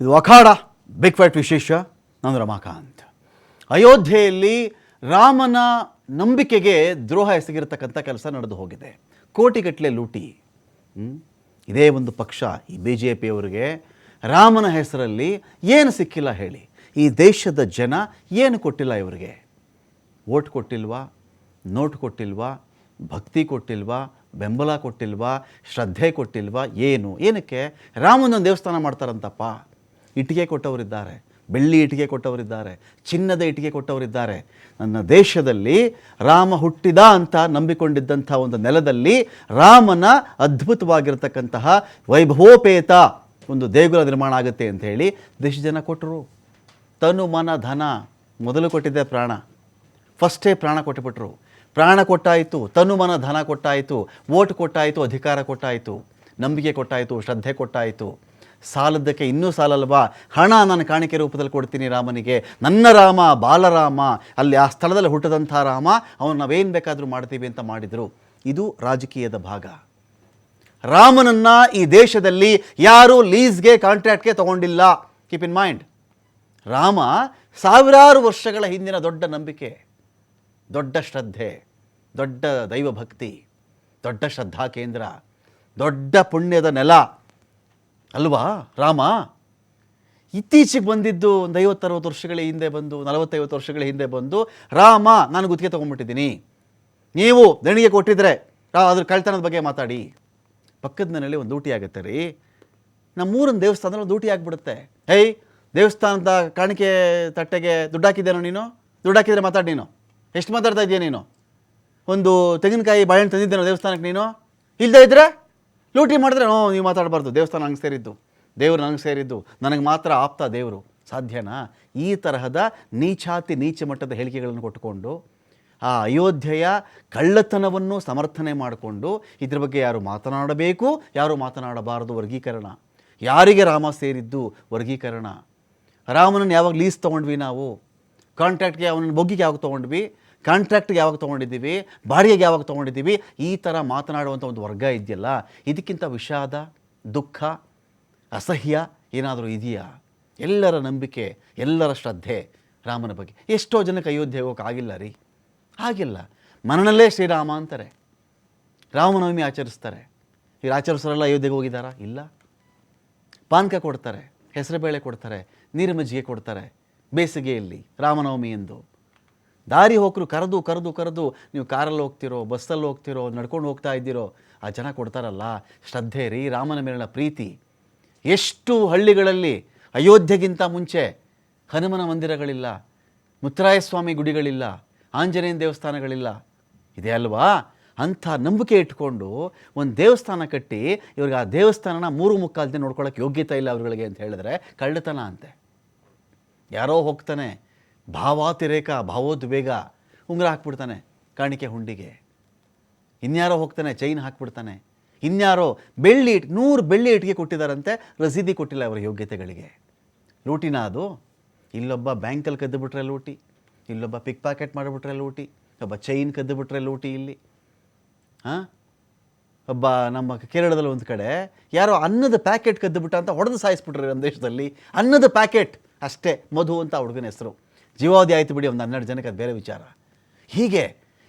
ಇದು ಅಖಾಡ big fat ವಿಶೇಷ. ನಾನು ರಮಾಕಾಂತ್. ಅಯೋಧ್ಯೆಯಲ್ಲಿ ರಾಮನ ನಂಬಿಕೆಗೆ ದ್ರೋಹ ಎಸಗಿರತಕ್ಕಂಥ ಕೆಲಸ ನಡೆದು ಹೋಗಿದೆ. ಕೋಟಿಗಟ್ಟಲೆ ಲೂಟಿ. ಇದೇ ಒಂದು ಪಕ್ಷ, ಈ BJP ಅವರಿಗೆ ರಾಮನ ಹೆಸರಲ್ಲಿ ಏನು ಸಿಕ್ಕಿಲ್ಲ ಹೇಳಿ? ಈ ದೇಶದ ಜನ ಏನು ಕೊಟ್ಟಿಲ್ಲ ಇವರಿಗೆ? ವೋಟ್ ಕೊಟ್ಟಿಲ್ವಾ? ನೋಟ್ ಕೊಟ್ಟಿಲ್ವಾ? ಭಕ್ತಿ ಕೊಟ್ಟಿಲ್ವಾ? ಬೆಂಬಲ ಕೊಟ್ಟಿಲ್ವಾ? ಶ್ರದ್ಧೆ ಕೊಟ್ಟಿಲ್ವಾ? ಏನಕ್ಕೆ? ರಾಮನೊಂದು ದೇವಸ್ಥಾನ ಮಾಡ್ತಾರಂತಪ್ಪ. ಇಟ್ಟಿಗೆ ಕೊಟ್ಟವರಿದ್ದಾರೆ, ಬೆಳ್ಳಿ ಇಟ್ಟಿಗೆ ಕೊಟ್ಟವರಿದ್ದಾರೆ, ಚಿನ್ನದ ಇಟ್ಟಿಗೆ ಕೊಟ್ಟವರಿದ್ದಾರೆ. ನನ್ನ ದೇಶದಲ್ಲಿ ರಾಮ ಹುಟ್ಟಿದ ಅಂತ ನಂಬಿಕೊಂಡಿದ್ದಂಥ ಒಂದು ನೆಲದಲ್ಲಿ ರಾಮನ ಅದ್ಭುತವಾಗಿರತಕ್ಕಂತಹ ವೈಭವೋಪೇತ ಒಂದು ದೇಗುಲ ನಿರ್ಮಾಣ ಆಗುತ್ತೆ ಅಂತ ಹೇಳಿ ದೇಶದ ಜನ ಕೊಟ್ಟರು. ತನು ಮನ ಧನ ಮೊದಲು ಕೊಟ್ಟಿದ್ದೆ ಪ್ರಾಣ. ಫಸ್ಟೇ ಪ್ರಾಣ ಕೊಟ್ಟುಬಿಟ್ರು. ಪ್ರಾಣ ಕೊಟ್ಟಾಯಿತು, ತನು ಮನ ಧನ ಕೊಟ್ಟಾಯಿತು, ವೋಟ್ ಕೊಟ್ಟಾಯಿತು, ಅಧಿಕಾರ ಕೊಟ್ಟಾಯಿತು, ನಂಬಿಕೆ ಕೊಟ್ಟಾಯಿತು, ಶ್ರದ್ಧೆ ಕೊಟ್ಟಾಯಿತು. ಸಾಲದ್ದಕ್ಕೆ ಇನ್ನೂ ಸಾಲಲ್ವಾ? ಹಣ ನಾನು ಕಾಣಿಕೆ ರೂಪದಲ್ಲಿ ಕೊಡ್ತೀನಿ ರಾಮನಿಗೆ. ನನ್ನ ರಾಮ ಬಾಲರಾಮ, ಅಲ್ಲಿ ಆ ಸ್ಥಳದಲ್ಲಿ ಹುಟ್ಟಿದಂಥ ರಾಮ, ಅವನು ನಾವೇನು ಬೇಕಾದರೂ ಮಾಡ್ತೀವಿ ಅಂತ ಮಾಡಿದರು. ಇದು ರಾಜಕೀಯದ ಭಾಗ. ರಾಮನನ್ನು ಈ ದೇಶದಲ್ಲಿ ಯಾರೂ ಲೀಸ್ಗೆ ಕಾಂಟ್ರಾಕ್ಟ್ಗೆ ತಗೊಂಡಿಲ್ಲ. Keep in mind. ರಾಮ ಸಾವಿರಾರು ವರ್ಷಗಳ ಹಿಂದಿನ ದೊಡ್ಡ ನಂಬಿಕೆ, ದೊಡ್ಡ ಶ್ರದ್ಧೆ, ದೊಡ್ಡ ದೈವಭಕ್ತಿ, ದೊಡ್ಡ ಶ್ರದ್ಧಾ ಕೇಂದ್ರ, ದೊಡ್ಡ ಪುಣ್ಯದ ನೆಲ ಅಲ್ವಾ ರಾಮ? ಇತ್ತೀಚೆಗೆ ಬಂದಿದ್ದು ಒಂದು 50-60 ವರ್ಷಗಳ ಹಿಂದೆ ಬಂದು, 40-50 ವರ್ಷಗಳ ಹಿಂದೆ ಬಂದು, ರಾಮ ನಾನು ಗುತ್ತಿಗೆ ತೊಗೊಂಡ್ಬಿಟ್ಟಿದ್ದೀನಿ, ನೀವು ದೇಣಿಗೆ ಕೊಟ್ಟಿದ್ರೆ ಅದ್ರ ಕಳ್ತನದ ಬಗ್ಗೆ ಮಾತಾಡಿ. ಪಕ್ಕದ ಮನೆಯಲ್ಲಿ ಒಂದು ಡ್ಯೂಟಿ ಆಗುತ್ತೆ ರೀ. ನಮ್ಮೂರಿನ ದೇವಸ್ಥಾನದಲ್ಲಿ ಒಂದು ಡ್ಯೂಟಿ ಆಗಿಬಿಡುತ್ತೆ. ದೇವಸ್ಥಾನದ ಕಾಣಿಕೆ ತಟ್ಟೆಗೆ ದುಡ್ಡು ಹಾಕಿದ್ದೇನೋ ನೀನು? ದುಡ್ಡು ಹಾಕಿದರೆ ಮಾತಾಡಿ. ನೀನು ಎಷ್ಟು ಮಾತಾಡ್ತಾ ಇದೆಯಾ? ನೀನು ಒಂದು ತೆಂಗಿನಕಾಯಿ ಬಾಳೆಹಣ್ಣು ತಂದಿದ್ದೇನೋ ದೇವಸ್ಥಾನಕ್ಕೆ? ನೀನು ಇಲ್ಲದೇ ಇದ್ದರೆ ಲೂಟಿ ಮಾಡಿದ್ರೆ ನೀವು ಮಾತಾಡಬಾರ್ದು. ದೇವಸ್ಥಾನ ನನಗೆ ಸೇರಿದ್ದು, ದೇವರು ನನಗೆ ಸೇರಿದ್ದು, ನನಗೆ ಮಾತ್ರ ಆಪ್ತ ದೇವರು. ಸಾಧ್ಯನಾ? ಈ ತರಹದ ನೀಚ ಮಟ್ಟದ ಹೇಳಿಕೆಗಳನ್ನು ಕೊಟ್ಟುಕೊಂಡು ಆ ಅಯೋಧ್ಯೆಯ ಕಳ್ಳತನವನ್ನು ಸಮರ್ಥನೆ ಮಾಡಿಕೊಂಡು ಇದ್ರ ಬಗ್ಗೆ ಯಾರು ಮಾತನಾಡಬೇಕು, ಯಾರು ಮಾತನಾಡಬಾರದು ವರ್ಗೀಕರಣ. ಯಾರಿಗೆ ರಾಮ ಸೇರಿದ್ದು ವರ್ಗೀಕರಣ. ರಾಮನನ್ನು ಯಾವಾಗ ಲೀಸ್ ತೊಗೊಂಡ್ವಿ ನಾವು? ಕಾಂಟ್ರಾಕ್ಟ್ಗೆ ಅವನನ್ನು ಬೊಗ್ಗಿಗೆ ಯಾವಾಗ ತೊಗೊಂಡ್ವಿ? ಕಾಂಟ್ರಾಕ್ಟ್ಗೆ ಯಾವಾಗ ತೊಗೊಂಡಿದ್ದೀವಿ? ಬಾಡಿಗೆಗೆ ಯಾವಾಗ ತೊಗೊಂಡಿದ್ದೀವಿ? ಈ ಥರ ಮಾತನಾಡುವಂಥ ಒಂದು ವರ್ಗ ಇದೆಯಲ್ಲ, ಇದಕ್ಕಿಂತ ವಿಷಾದ, ದುಃಖ, ಅಸಹ್ಯ ಏನಾದರೂ ಇದೆಯಾ? ಎಲ್ಲರ ನಂಬಿಕೆ, ಎಲ್ಲರ ಶ್ರದ್ಧೆ ರಾಮನ ಬಗ್ಗೆ. ಎಷ್ಟೋ ಜನಕ್ಕೆ ಅಯೋಧ್ಯೆ ಹೋಗೋಕೆ ಆಗಿಲ್ಲ ರೀ. ಆಗಿಲ್ಲ. ಮನನಲ್ಲೇ ಶ್ರೀರಾಮ ಅಂತಾರೆ, ರಾಮನವಮಿ ಆಚರಿಸ್ತಾರೆ. ಈಗ ಆಚರಿಸೋರೆಲ್ಲ ಅಯೋಧ್ಯೆಗೆ ಹೋಗಿದ್ದಾರಾ? ಇಲ್ಲ. ಪಾನಕ ಕೊಡ್ತಾರೆ, ಹೆಸರುಬೇಳೆ ಕೊಡ್ತಾರೆ, ನೀರು ಮಜ್ಜಿಗೆ ಕೊಡ್ತಾರೆ ಬೇಸಿಗೆಯಲ್ಲಿ ರಾಮನವಮಿ ಎಂದು. ದಾರಿ ಹೋಗರು ಕರೆದು ಕರೆದು ಕರೆದು, ನೀವು ಕಾರಲ್ಲಿ ಹೋಗ್ತಿರೋ, ಬಸ್ಸಲ್ಲಿ ಹೋಗ್ತಿರೋ, ನಡ್ಕೊಂಡು ಹೋಗ್ತಾ ಇದ್ದೀರೋ, ಆ ಜನ ಕೊಡ್ತಾರಲ್ಲ, ಶ್ರದ್ಧೆ ರೀ, ರಾಮನ ಮೇಲಿನ ಪ್ರೀತಿ. ಎಷ್ಟು ಹಳ್ಳಿಗಳಲ್ಲಿ ಅಯೋಧ್ಯೆಗಿಂತ ಮುಂಚೆ ಹನುಮನ ಮಂದಿರಗಳಿಲ್ಲ, ಮುತ್ತರಾಯ ಸ್ವಾಮಿ ಗುಡಿಗಳಿಲ್ಲ, ಆಂಜನೇಯನ ದೇವಸ್ಥಾನಗಳಿಲ್ಲ. ಇದೆ ಅಲ್ವಾ? ಅಂಥ ನಂಬಿಕೆ ಇಟ್ಕೊಂಡು ಒಂದು ದೇವಸ್ಥಾನ ಕಟ್ಟಿ ಇವ್ರಿಗೆ ಆ ದೇವಸ್ಥಾನನ 3-3/4 ದಿನ ನೋಡ್ಕೊಳ್ಳೋಕೆ ಯೋಗ್ಯತೆ ಇಲ್ಲ ಅವ್ರುಗಳಿಗೆ ಅಂತ ಹೇಳಿದ್ರೆ ಕಳ್ಳತನ ಅಂತೆ. ಯಾರೋ ಹೋಗ್ತಾನೆ, ಭಾವಾತಿರೇಕ, ಭಾವೋದ್ವೇಗ, ಉಂಗುರ ಹಾಕ್ಬಿಡ್ತಾನೆ ಕಾಣಿಕೆ ಹುಂಡಿಗೆ. ಇನ್ಯಾರೋ ಹೋಗ್ತಾನೆ, ಚೈನ್ ಹಾಕ್ಬಿಡ್ತಾನೆ. ಇನ್ಯಾರೋ 100 ಬೆಳ್ಳಿ ಇಟ್ಟಿಗೆ ಕೊಟ್ಟಿದ್ದಾರಂತೆ, ರಸೀದಿ ಕೊಟ್ಟಿಲ್ಲ ಅವರ ಯೋಗ್ಯತೆಗಳಿಗೆ. ಲೂಟಿನ ಅದು? ಇಲ್ಲೊಬ್ಬ ಬ್ಯಾಂಕಲ್ಲಿ ಕದ್ದುಬಿಟ್ರೆ ಲೂಟಿ, ಇಲ್ಲೊಬ್ಬ ಪಿಕ್ ಪ್ಯಾಕೆಟ್ ಮಾಡಿಬಿಟ್ರೆ ಲೂಟಿ, ಒಬ್ಬ ಚೈನ್ ಕದ್ದುಬಿಟ್ರೆ ಲೂಟಿ. ಇಲ್ಲಿ ಒಬ್ಬ ನಮ್ಮ ಕೇರಳದಲ್ಲಿ ಒಂದು ಕಡೆ ಯಾರೋ ಅನ್ನದ ಪ್ಯಾಕೆಟ್ ಕದ್ದುಬಿಟ್ಟ ಅಂತ ಹೊಡೆದು ಸಾಯಿಸ್ಬಿಟ್ರೆ ನಮ್ಮ ದೇಶದಲ್ಲಿ. ಅನ್ನದ ಪ್ಯಾಕೆಟ್ ಅಷ್ಟೇ, ಮಧು ಅಂತ ಹುಡುಗನ ಹೆಸರು. ಜೀವಾವಧಿ ಆಯಿತು ಬಿಡಿ, ಒಂದು 12 ಜನಕ್ಕೆ, ಅದು ಬೇರೆ ವಿಚಾರ.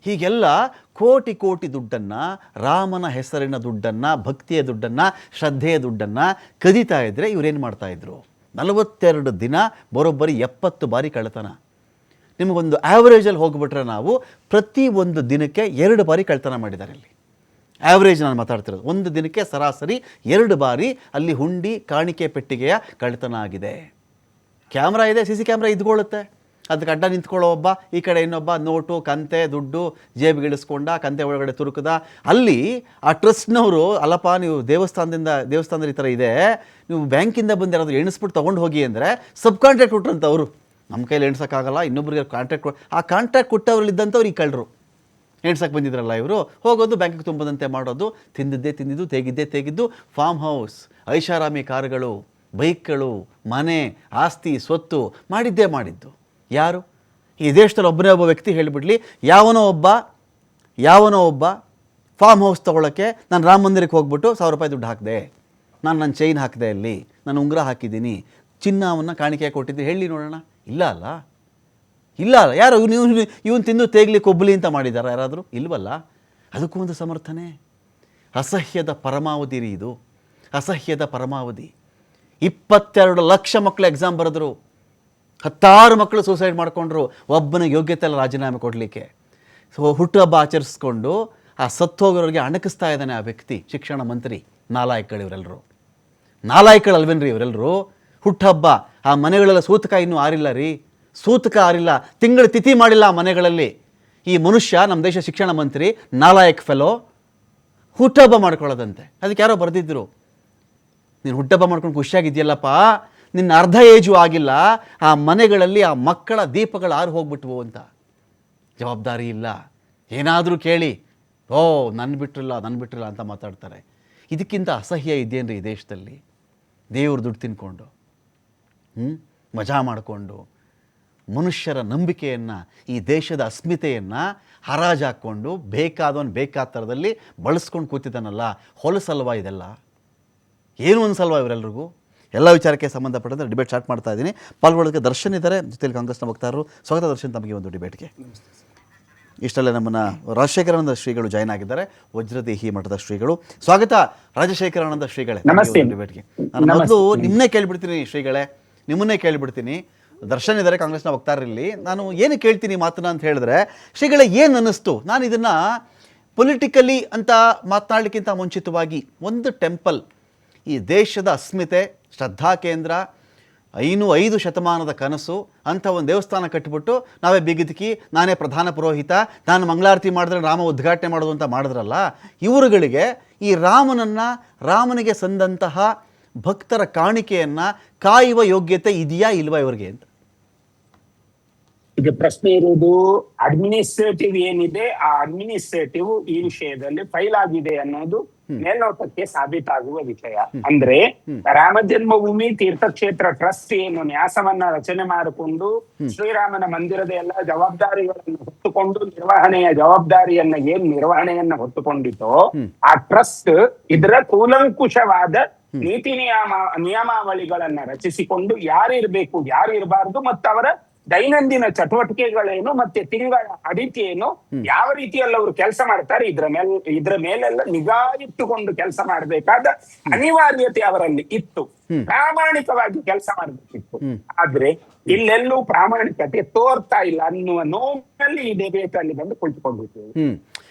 ಹೀಗೆಲ್ಲ ಕೋಟಿ ಕೋಟಿ ದುಡ್ಡನ್ನು, ರಾಮನ ಹೆಸರಿನ ದುಡ್ಡನ್ನು, ಭಕ್ತಿಯ ದುಡ್ಡನ್ನು, ಶ್ರದ್ಧೆಯ ದುಡ್ಡನ್ನು ಕದೀತಾ ಇದ್ದರೆ ಇವರೇನು ಮಾಡ್ತಾಯಿದ್ರು? 42 ದಿನ ಬರೋಬ್ಬರಿ 70 ಬಾರಿ ಕಳ್ಳತನ. ನಿಮಗೊಂದು ಆ್ಯಾವ್ರೇಜಲ್ಲಿ ಹೋಗ್ಬಿಟ್ರೆ ನಾವು ಪ್ರತಿ ಒಂದು ದಿನಕ್ಕೆ 2 ಬಾರಿ ಕಳ್ಳತನ ಮಾಡಿದ್ದಾರೆ ಇಲ್ಲಿ. ಆ್ಯಾವ್ರೇಜ್ ನಾನು ಮಾತಾಡ್ತಿರೋದು. ಒಂದು ದಿನಕ್ಕೆ ಸರಾಸರಿ 2 ಬಾರಿ ಅಲ್ಲಿ ಹುಂಡಿ ಕಾಣಿಕೆ ಪೆಟ್ಟಿಗೆಯ ಕಳ್ಳತನ ಆಗಿದೆ. ಕ್ಯಾಮ್ರಾ ಇದೆ, CC ಕ್ಯಾಮ್ರಾ ಇದ್ಕೊಳ್ಳುತ್ತೆ. ಅದಕ್ಕೆ ಅಡ್ಡ ನಿಂತ್ಕೊಳ್ಳೋ ಒಬ್ಬ, ಈ ಕಡೆ ಇನ್ನೊಬ್ಬ ನೋಟು, ಕಂತೆ, ದುಡ್ಡು ಜೇಬಿಗಿಳಿಸ್ಕೊಂಡ, ಕಂತೆ ಒಳಗಡೆ ತುರುಕದ. ಅಲ್ಲಿ ಆ ಟ್ರಸ್ಟ್ನವರು, ಅಲ್ಲಪ್ಪ ನೀವು ದೇವಸ್ಥಾನದಲ್ಲಿ ಈ ಥರ ಇದೆ, ನೀವು ಬ್ಯಾಂಕಿಂದ ಬಂದು ಯಾರಾದರೂ ಎಣಿಸ್ಬಿಟ್ಟು ತೊಗೊಂಡು ಹೋಗಿ ಅಂದರೆ ಸಬ್ ಕಾಂಟ್ರಾಕ್ಟ್ ಕೊಟ್ರಂತ ಅವರು. ನಮ್ಮ ಕೈಲಿ ಎಣ್ಸೋಕ್ಕಾಗಲ್ಲ, ಇನ್ನೊಬ್ರಿಗೆ ಕಾಂಟ್ರಾಕ್ಟ್ ಆ ಕಾಂಟ್ರಾಕ್ಟ್ ಕೊಟ್ಟವರಲ್ಲಿದ್ದಂಥವ್ರು ಈ ಕಳ್ಳರು ಎಣ್ಸಕ್ಕೆ ಬಂದಿದ್ರಲ್ಲ ಇವರು. ಹೋಗೋದು ಬ್ಯಾಂಕಿಗೆ ತುಂಬದಂತೆ ಮಾಡೋದು, ತಿಂದಿದ್ದು, ತೆಗಿದ್ದು, ಫಾರ್ಮ್ ಹೌಸ್, ಐಷಾರಾಮಿ ಕಾರುಗಳು, ಬೈಕ್ಗಳು, ಮನೆ, ಆಸ್ತಿ, ಸ್ವತ್ತು ಮಾಡಿದ್ದು ಯಾರು? ಈ ದೇಶದಲ್ಲಿ ಒಬ್ಬನೇ ಒಬ್ಬ ವ್ಯಕ್ತಿ ಹೇಳಿಬಿಡಲಿ, ಯಾವನೋ ಒಬ್ಬ ಫಾರ್ಮ್ ಹೌಸ್ ತೊಗೊಳಕ್ಕೆ ನಾನು ರಾಮ ಮಂದಿರಕ್ಕೆ ಹೋಗ್ಬಿಟ್ಟು 1000 ರೂಪಾಯಿ ದುಡ್ಡು ಹಾಕಿದೆ, ನಾನು ನನ್ನ ಚೈನ್ ಹಾಕಿದೆ, ಅಲ್ಲಿ ನಾನು ಉಂಗುರ ಹಾಕಿದ್ದೀನಿ, ಚಿನ್ನವನ್ನು ಕಾಣಿಕೆ ಕೊಟ್ಟಿದ್ದು ಹೇಳಿ ನೋಡೋಣ. ಇಲ್ಲ ಅಲ್ಲ, ಇಲ್ಲ ಅಲ್ಲ. ಯಾರು ಇವನು ತಿಂದು ತೇಗ್ಲಿ ಕೊಬ್ಬಲಿ ಅಂತ ಮಾಡಿದಾರ ಯಾರಾದರೂ? ಇಲ್ವಲ್ಲ. ಅದಕ್ಕೂ ಒಂದು ಸಮರ್ಥನೆ. ಅಸಹ್ಯದ ಪರಮಾವಧಿ ರೀ ಇದು, ಅಸಹ್ಯದ ಪರಮಾವಧಿ. 22 ಲಕ್ಷ ಮಕ್ಕಳು ಎಕ್ಸಾಮ್ ಬರೆದ್ರು, 10 ಮಕ್ಕಳು ಸೂಸೈಡ್ ಮಾಡಿಕೊಂಡ್ರು ಒಬ್ಬನ ಯೋಗ್ಯತೆ ಅಲ್ಲ ರಾಜೀನಾಮೆ ಕೊಡಲಿಕ್ಕೆ. ಸೊ ಹುಟ್ಟುಹಬ್ಬ ಆಚರಿಸ್ಕೊಂಡು ಆ ಸತ್ತೋಗೋರಿಗೆ ಅಣಕಿಸ್ತಾ ಇದ್ದಾನೆ ಆ ವ್ಯಕ್ತಿ, ಶಿಕ್ಷಣ ಮಂತ್ರಿ. ನಾಲಾಯಕಗಳು ಇವರೆಲ್ಲರೂ, ನಾಲಾಯಕಗಳಲ್ವೇನ್ರಿ ಇವರೆಲ್ಲರೂ? ಹುಟ್ಟುಹಬ್ಬ ಆ ಮನೆಗಳೆಲ್ಲ ಸೂತಕ ಇನ್ನೂ ಆರಿಲ್ಲ ರೀ, ಸೂತಕ ಆರಿಲ್ಲ, ತಿಂಗಳ ತಿಥಿ ಮಾಡಿಲ್ಲ ಆ ಮನೆಗಳಲ್ಲಿ. ಈ ಮನುಷ್ಯ ನಮ್ಮ ದೇಶ ಶಿಕ್ಷಣ ಮಂತ್ರಿ ನಾಲಾಯಕ್ ಫೆಲೋ ಹುಟ್ಟುಹಬ್ಬ ಮಾಡ್ಕೊಳ್ಳೋದಂತೆ. ಅದಕ್ಕೆ ಯಾರೋ ಬರೆದಿದ್ರು, ನೀನು ಹುಟ್ಟುಹಬ್ಬ ಮಾಡ್ಕೊಂಡು ಖುಷಿಯಾಗಿದೆಯಲ್ಲಪ್ಪ, ನಿನ್ನ ಅರ್ಧ ಏಜು ಆಗಿಲ್ಲ, ಆ ಮನೆಗಳಲ್ಲಿ ಆ ಮಕ್ಕಳ ದೀಪಗಳು ಆರು ಹೋಗ್ಬಿಟ್ವು ಅಂತ. ಜವಾಬ್ದಾರಿ ಇಲ್ಲ. ಏನಾದರೂ ಕೇಳಿ, ಓ ನನ್ನ ಬಿಟ್ಟಿಲ್ಲ ಅಂತ ಮಾತಾಡ್ತಾರೆ. ಇದಕ್ಕಿಂತ ಅಸಹ್ಯ ಇದೆಯೇನ್ರಿ ಈ ದೇಶದಲ್ಲಿ? ದೇವ್ರ ದುಡ್ಡು ತಿನ್ಕೊಂಡು, ಮಜಾ ಮಾಡಿಕೊಂಡು, ಮನುಷ್ಯರ ನಂಬಿಕೆಯನ್ನು, ಈ ದೇಶದ ಅಸ್ಮಿತೆಯನ್ನು ಹರಾಜಾಕ್ಕೊಂಡು ಬೇಕಾದವನು ಬೇಕಾದ ಥರದಲ್ಲಿ ಬಳಸ್ಕೊಂಡು ಕೂತಿದ್ದಾನಲ್ಲ, ಹೊಲಸಲ್ವಾ ಇದೆಲ್ಲ? ಏನು ಅನ್ಸಲ್ವಾ ಇವರೆಲ್ಲರಿಗೂ? ಎಲ್ಲ ವಿಚಾರಕ್ಕೆ ಸಂಬಂಧಪಟ್ಟಂತೆ ಡಿಬೇಟ್ ಸ್ಟಾರ್ಟ್ ಮಾಡ್ತಾ ಇದ್ದೀನಿ. ಪಾಲ್ಗೊಳ್ಳೋದಕ್ಕೆ ದರ್ಶನ್ ಇದ್ದಾರೆ, ಜೊತೆಲಿ ಕಾಂಗ್ರೆಸ್ನ ವಕ್ತಾರರು. ಸ್ವಾಗತ ದರ್ಶನ್ ತಮಗೆ ಒಂದು ಡಿಬೇಟ್ಗೆ. ಇಷ್ಟಲ್ಲೇ ನಮ್ಮನ್ನು ರಾಜಶೇಖರಾನಂದ ಶ್ರೀಗಳು ಜಾಯ್ನ್ ಆಗಿದ್ದಾರೆ, ವಜ್ರದೇಹಿ ಮಠದ ಶ್ರೀಗಳು. ಸ್ವಾಗತ ರಾಜಶೇಖರಾನಂದ ಶ್ರೀಗಳೇ ಡಿಬೇಟ್ಗೆ. ನಾನು ಮೊದಲು ನಿಮ್ಮನ್ನೇ ಕೇಳಿಬಿಡ್ತೀನಿ ಶ್ರೀಗಳೇ, ನಿಮ್ಮನ್ನೇ ಕೇಳಿಬಿಡ್ತೀನಿ. ದರ್ಶನ್ ಇದ್ದಾರೆ, ಕಾಂಗ್ರೆಸ್ನ ವಕ್ತಾರರಲ್ಲಿ. ನಾನು ಏನು ಕೇಳ್ತೀನಿ ಮಾತನ್ನ ಅಂತ ಹೇಳಿದ್ರೆ, ಶ್ರೀಗಳೇ ಏನು ಅನ್ನಿಸ್ತು? ನಾನು ಇದನ್ನು ಪೊಲಿಟಿಕಲಿ ಅಂತ ಮಾತನಾಡಲಿಕ್ಕಿಂತ ಮುಂಚಿತವಾಗಿ ಒಂದು ಟೆಂಪಲ್, ಈ ದೇಶದ ಅಸ್ಮಿತೆ, ಶ್ರದ್ಧಾ ಕೇಂದ್ರ, 5 ಶತಮಾನದ ಕನಸು ಅಂಥ ಒಂದು ದೇವಸ್ಥಾನ ಕಟ್ಟಿಬಿಟ್ಟು ನಾವೇ ಬಿಗಿದಕಿ, ನಾನೇ ಪ್ರಧಾನ ಪುರೋಹಿತ, ನಾನು ಮಂಗಳಾರತಿ ಮಾಡಿದ್ರೆ ರಾಮ ಉದ್ಘಾಟನೆ ಮಾಡೋದು ಅಂತ ಮಾಡಿದ್ರಲ್ಲ, ಇವರುಗಳಿಗೆ ಈ ರಾಮನಿಗೆ ಸಂದಂತಹ ಭಕ್ತರ ಕಾಣಿಕೆಯನ್ನು ಕಾಯುವ ಯೋಗ್ಯತೆ ಇದೆಯಾ ಇಲ್ವಾ ಇವರಿಗೆ ಅಂತ? ಈಗ ಪ್ರಶ್ನೆ ಇರುವುದು, ಅಡ್ಮಿನಿಸ್ಟ್ರೇಟಿವ್ ಏನಿದೆ ಆ ಅಡ್ಮಿನಿಸ್ಟ್ರೇಟಿವ್ ಈ ವಿಷಯದಲ್ಲಿ ಫೈಲ್ ಆಗಿದೆ ಅನ್ನೋದು ಮೇಲ್ನೋಟಕ್ಕೆ ಸಾಬೀತಾಗುವ ವಿಷಯ. ಅಂದ್ರೆ ರಾಮ ಜನ್ಮಭೂಮಿ ತೀರ್ಥಕ್ಷೇತ್ರ ಟ್ರಸ್ಟ್ ಏನು ನ್ಯಾಸವನ್ನ ರಚನೆ ಮಾಡಿಕೊಂಡು ಶ್ರೀರಾಮನ ಮಂದಿರದ ಎಲ್ಲ ಜವಾಬ್ದಾರಿಗಳನ್ನು ಹೊತ್ತುಕೊಂಡು ನಿರ್ವಹಣೆಯನ್ನ ಹೊತ್ತುಕೊಂಡಿತೋ ಆ ಟ್ರಸ್ಟ್ ಇದರ ಕೂಲಂಕುಷವಾದ ನೀತಿ ನಿಯಮಾವಳಿಗಳನ್ನ ರಚಿಸಿಕೊಂಡು ಯಾರಿರ್ಬೇಕು ಯಾರು ಇರಬಾರ್ದು ಮತ್ತು ಅವರ ದೈನಂದಿನ ಚಟುವಟಿಕೆಗಳೇನು ಮತ್ತೆ ತಿಂಗಳ ಅಡಿಕೆ ಏನು, ಯಾವ ರೀತಿಯಲ್ಲಿ ಅವರು ಕೆಲಸ ಮಾಡ್ತಾರೆ ಇದ್ರ ಮೇಲೆಲ್ಲ ನಿಗಾ ಇಟ್ಟುಕೊಂಡು ಕೆಲಸ ಮಾಡಬೇಕಾದ ಅನಿವಾರ್ಯತೆ ಅವರಲ್ಲಿ ಇತ್ತು. ಪ್ರಾಮಾಣಿಕವಾಗಿ ಕೆಲಸ ಮಾಡಬೇಕಿತ್ತು. ಆದ್ರೆ ಇಲ್ಲೆಲ್ಲೂ ಪ್ರಾಮಾಣಿಕತೆ ತೋರ್ತಾ ಇಲ್ಲ ಅನ್ನುವ ನೋವಿನಲ್ಲಿ ಈ ಡಿಬೇಟ್ ಅಲ್ಲಿ ಬಂದು ಕುಳಿತುಕೊಂಡಿದ್ದೇವೆ.